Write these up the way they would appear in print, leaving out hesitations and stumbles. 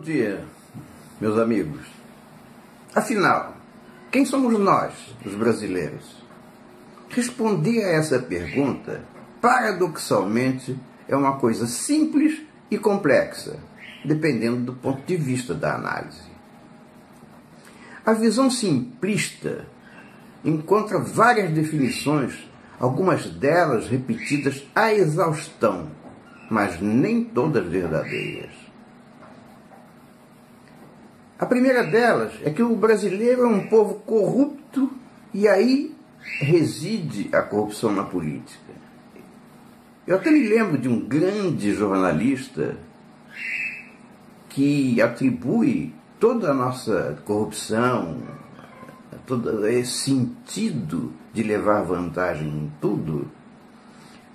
dia, meus amigos. Afinal, quem somos nós, os brasileiros? Responder a essa pergunta, paradoxalmente, é uma coisa simples e complexa, dependendo do ponto de vista da análise. A visão simplista encontra várias definições, algumas delas repetidas à exaustão, mas nem todas verdadeiras. A primeira delas é que o brasileiro é um povo corrupto e aí reside a corrupção na política. Eu até me lembro de um grande jornalista que atribui toda a nossa corrupção, todo esse sentido de levar vantagem em tudo,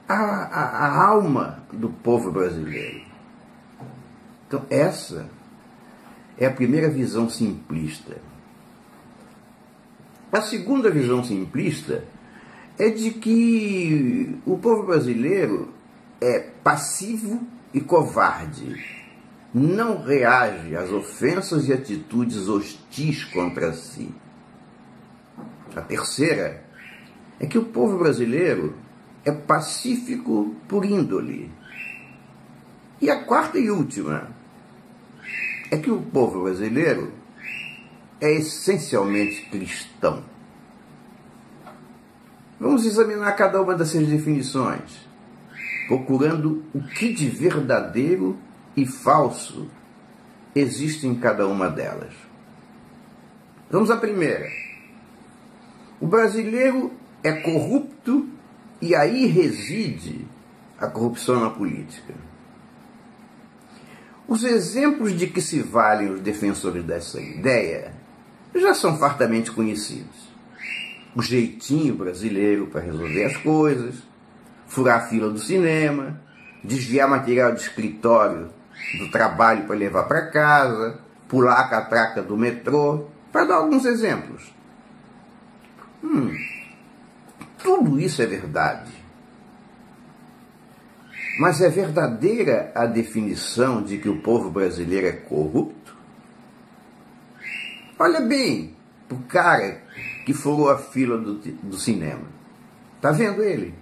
à alma do povo brasileiro. Então essa é a primeira visão simplista. A segunda visão simplista é de que o povo brasileiro é passivo e covarde, não reage às ofensas e atitudes hostis contra si. A terceira é que o povo brasileiro é pacífico por índole. E a quarta e última é que o povo brasileiro é essencialmente cristão. Vamos examinar cada uma dessas definições, procurando o que de verdadeiro e falso existe em cada uma delas. Vamos à primeira. O brasileiro é corrupto e aí reside a corrupção na política. Os exemplos de que se valem os defensores dessa ideia já são fartamente conhecidos. O jeitinho brasileiro para resolver as coisas, furar a fila do cinema, desviar material de escritório do trabalho para levar para casa, pular a catraca do metrô, para dar alguns exemplos. Tudo isso é verdade. Mas é verdadeira a definição de que o povo brasileiro é corrupto? Olha bem o cara que furou a fila do cinema. Está vendo ele?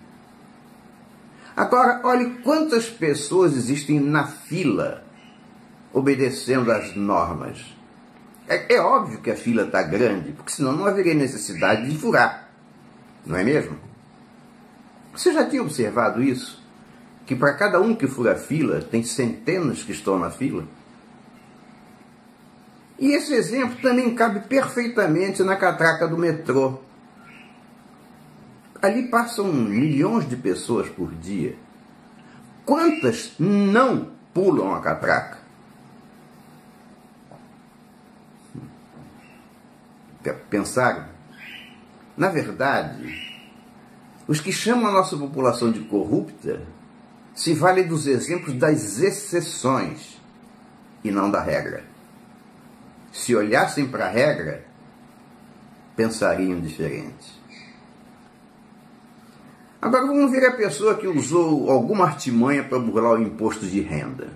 Agora, olhe quantas pessoas existem na fila obedecendo às normas. É óbvio que a fila está grande, porque senão não haveria necessidade de furar. Não é mesmo? Você já tinha observado isso? Que para cada um que fura a fila, tem centenas que estão na fila? E esse exemplo também cabe perfeitamente na catraca do metrô. Ali passam milhões de pessoas por dia. Quantas não pulam a catraca? Pensaram? Na verdade, os que chamam a nossa população de corrupta se valem dos exemplos das exceções e não da regra. Se olhassem para a regra, pensariam diferente. Agora vamos ver a pessoa que usou alguma artimanha para burlar o imposto de renda.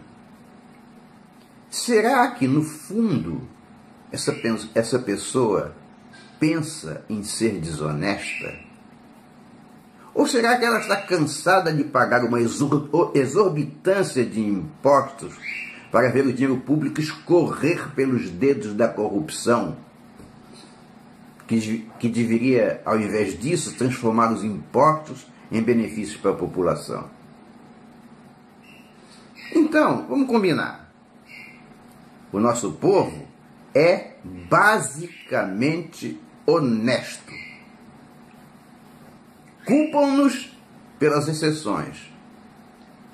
Será que, no fundo, essa pessoa pensa em ser desonesta? Ou será que ela está cansada de pagar uma exorbitância de impostos para ver o dinheiro público escorrer pelos dedos da corrupção, que deveria, ao invés disso, transformar os impostos em benefícios para a população? Então, vamos combinar. O nosso povo é basicamente honesto. Culpam-nos pelas exceções,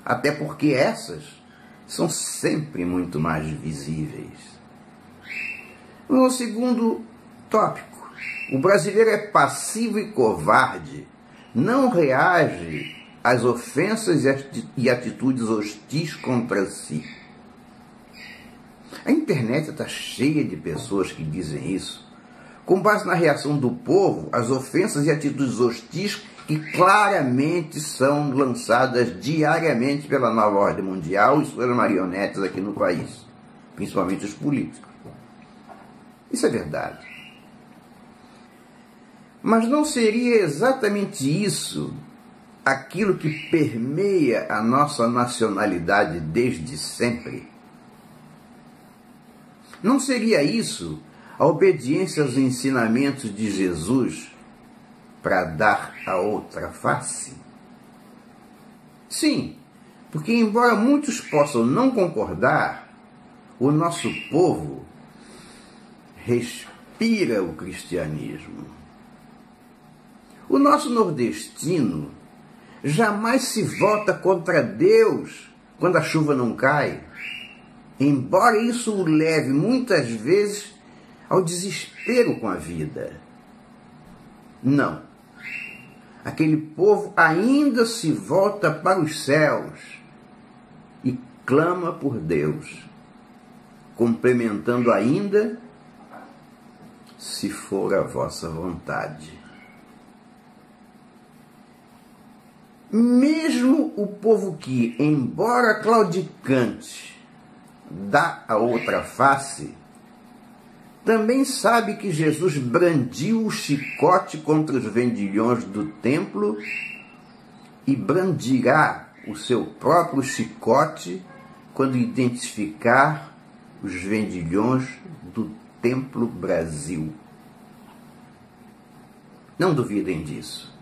até porque essas são sempre muito mais visíveis. No segundo tópico, o brasileiro é passivo e covarde, não reage às ofensas e atitudes hostis contra si. A internet está cheia de pessoas que dizem isso, com base na reação do povo às ofensas e atitudes hostis que claramente são lançadas diariamente pela nova ordem mundial e suas marionetes aqui no país. principalmente os políticos. Isso é verdade. Mas não seria exatamente isso aquilo que permeia a nossa nacionalidade desde sempre? Não seria isso a obediência aos ensinamentos de Jesus para dar a outra face? Sim, porque embora muitos possam não concordar, o nosso povo respira o cristianismo. O nosso nordestino jamais se volta contra Deus quando a chuva não cai, embora isso o leve muitas vezes ao desespero com a vida. Não. Aquele povo ainda se volta para os céus e clama por Deus, complementando ainda: se for a vossa vontade. Mesmo o povo que, embora claudicante, dá a outra face, também sabe que Jesus brandiu o chicote contra os vendilhões do templo e brandirá o seu próprio chicote quando identificar os vendilhões do Templo Brasil. Não duvidem disso.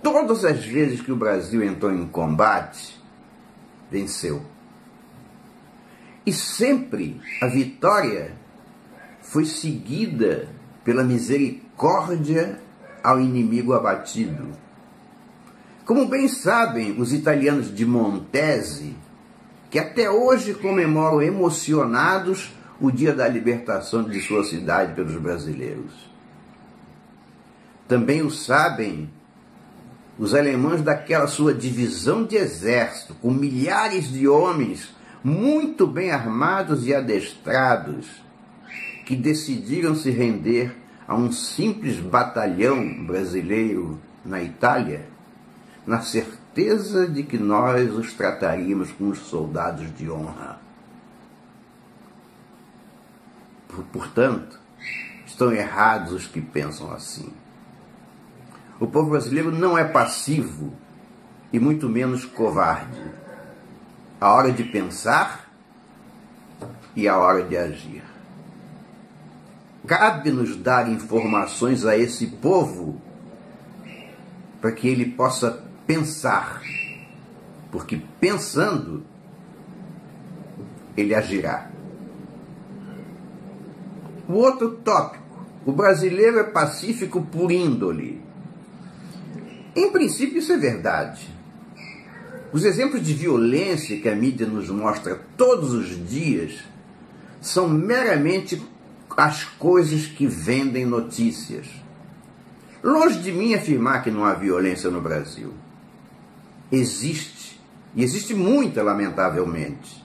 Todas as vezes que o Brasil entrou em combate, venceu. E sempre a vitória foi seguida pela misericórdia ao inimigo abatido. Como bem sabem os italianos de Montese, que até hoje comemoram emocionados o dia da libertação de sua cidade pelos brasileiros. Também o sabem os alemães daquela sua divisão de exército, com milhares de homens muito bem armados e adestrados, que decidiram se render a um simples batalhão brasileiro na Itália, na certeza de que nós os trataríamos como soldados de honra. Portanto, estão errados os que pensam assim. O povo brasileiro não é passivo e muito menos covarde. A hora de pensar e a hora de agir. Cabe-nos dar informações a esse povo para que ele possa pensar, porque pensando ele agirá. O outro tópico: o brasileiro é pacífico por índole. Em princípio, isso é verdade. Os exemplos de violência que a mídia nos mostra todos os dias são meramente as coisas que vendem notícias. Longe de mim afirmar que não há violência no Brasil. Existe, e existe muita, lamentavelmente.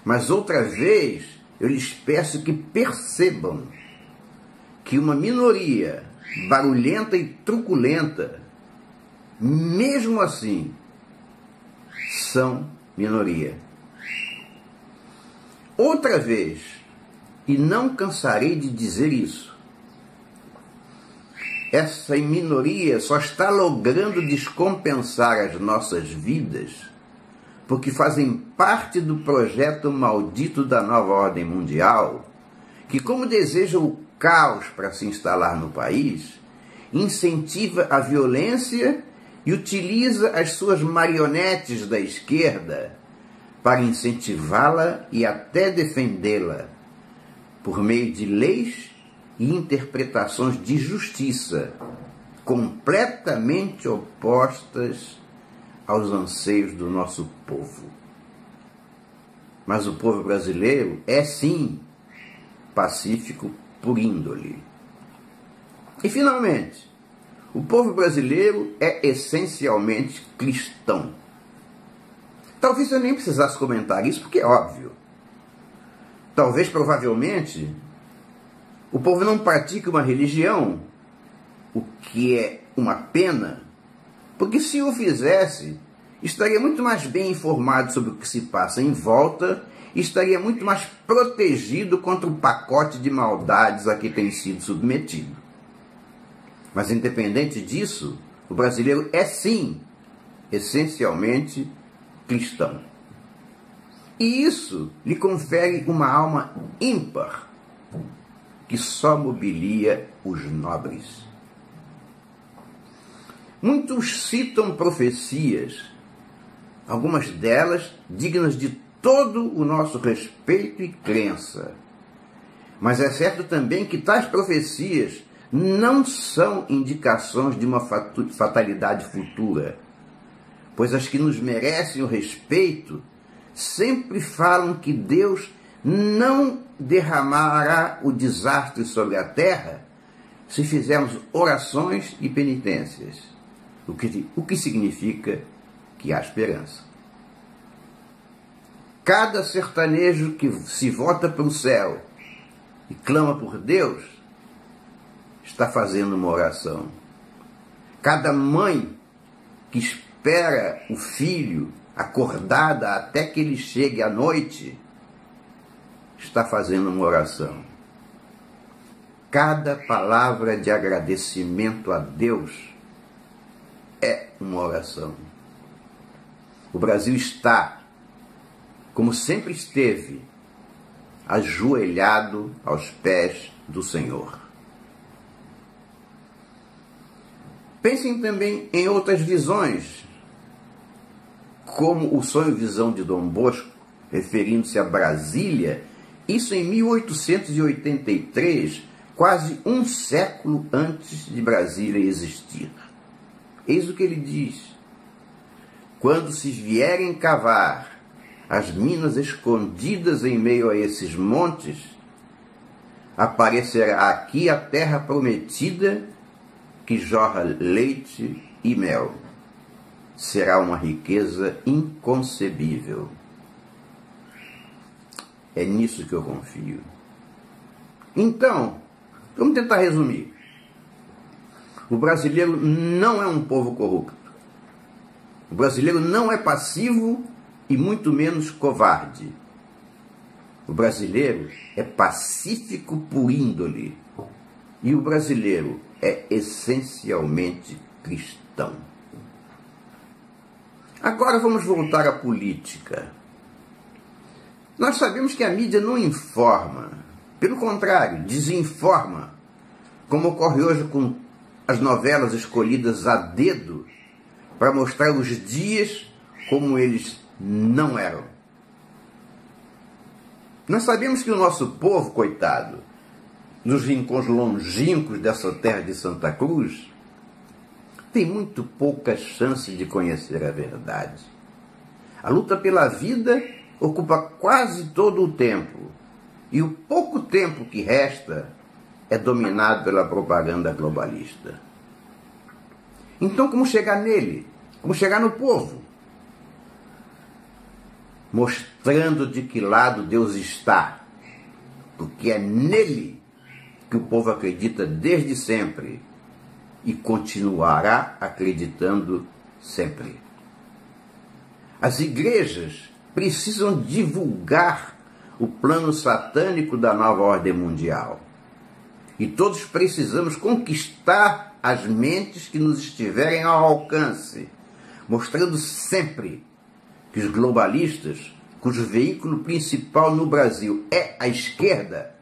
Mas outra vez, eu lhes peço que percebam que uma minoria barulhenta e truculenta, mesmo assim, são minoria. Outra vez, e não cansarei de dizer isso, essa minoria só está logrando descompensar as nossas vidas porque fazem parte do projeto maldito da nova ordem mundial, que, como deseja o caos para se instalar no país, incentiva a violência e utiliza as suas marionetes da esquerda para incentivá-la e até defendê-la, por meio de leis e interpretações de justiça completamente opostas aos anseios do nosso povo. Mas o povo brasileiro é, sim, pacífico por índole. E, finalmente, o povo brasileiro é essencialmente cristão. Talvez eu nem precisasse comentar isso, porque é óbvio. Talvez, provavelmente, o povo não pratique uma religião, o que é uma pena, porque se o fizesse, estaria muito mais bem informado sobre o que se passa em volta e estaria muito mais protegido contra o pacote de maldades a que tem sido submetido. Mas, independente disso, o brasileiro é, sim, essencialmente cristão. E isso lhe confere uma alma ímpar, que só mobilia os nobres. Muitos citam profecias, algumas delas dignas de todo o nosso respeito e crença. Mas é certo também que tais profecias não são indicações de uma fatalidade futura, pois as que nos merecem o respeito sempre falam que Deus não derramará o desastre sobre a terra se fizermos orações e penitências, o que significa que há esperança. Cada sertanejo que se volta para o céu e clama por Deus está fazendo uma oração. Cada mãe que espera o filho acordada até que ele chegue à noite está fazendo uma oração. Cada palavra de agradecimento a Deus é uma oração. O Brasil está, como sempre esteve, ajoelhado aos pés do Senhor. Pensem também em outras visões, como o sonho-visão de Dom Bosco, referindo-se a Brasília, isso em 1883, quase um século antes de Brasília existir. Eis o que ele diz: quando se vierem cavar as minas escondidas em meio a esses montes, aparecerá aqui a terra prometida que jorra leite e mel. Será uma riqueza inconcebível. É nisso que eu confio. Então, vamos tentar resumir. O brasileiro não é um povo corrupto. O brasileiro não é passivo e muito menos covarde. O brasileiro é pacífico por índole. E o brasileiro é essencialmente cristão. Agora vamos voltar à política. Nós sabemos que a mídia não informa, pelo contrário, desinforma, como ocorre hoje com as novelas escolhidas a dedo para mostrar os dias como eles não eram. Nós sabemos que o nosso povo, coitado, nos rincões longínquos dessa terra de Santa Cruz, tem muito pouca chance de conhecer a verdade. A luta pela vida ocupa quase todo o tempo, e o pouco tempo que resta é dominado pela propaganda globalista. Então, como chegar nele? Como chegar no povo? Mostrando de que lado Deus está, porque é nele que o povo acredita desde sempre e continuará acreditando sempre. As igrejas precisam divulgar o plano satânico da nova ordem mundial. E todos precisamos conquistar as mentes que nos estiverem ao alcance, mostrando sempre que os globalistas, cujo veículo principal no Brasil é a esquerda,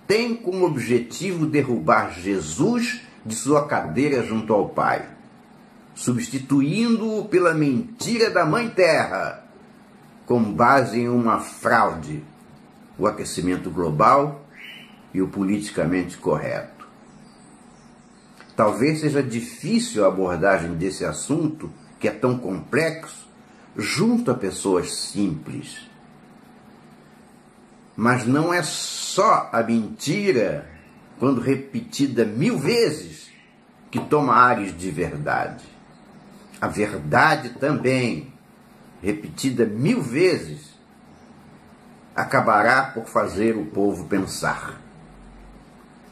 têm como objetivo derrubar Jesus de sua cadeira junto ao Pai, substituindo-o pela mentira da Mãe Terra, com base em uma fraude, o aquecimento global e o politicamente correto. Talvez seja difícil a abordagem desse assunto, que é tão complexo, junto a pessoas simples. Mas não é só a mentira, quando repetida 1000 vezes, que toma ares de verdade. A verdade também, repetida 1000 vezes, acabará por fazer o povo pensar.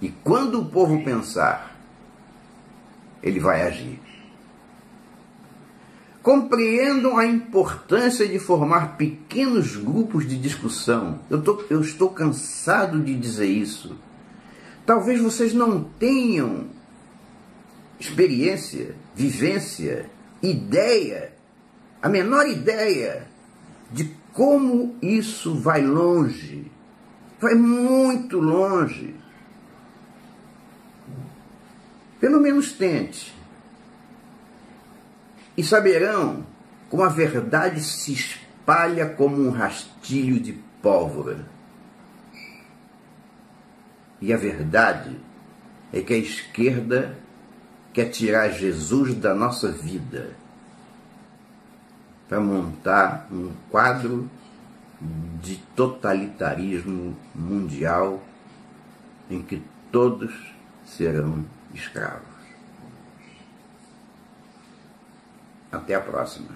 E quando o povo pensar, ele vai agir. Compreendam a importância de formar pequenos grupos de discussão. Eu estou cansado de dizer isso. Talvez vocês não tenham experiência, vivência, ideia, a menor ideia de como isso vai longe. Vai muito longe. Pelo menos tente. E saberão como a verdade se espalha como um rastilho de pólvora. E a verdade é que a esquerda quer tirar Jesus da nossa vida para montar um quadro de totalitarismo mundial em que todos serão escravos. Até a próxima.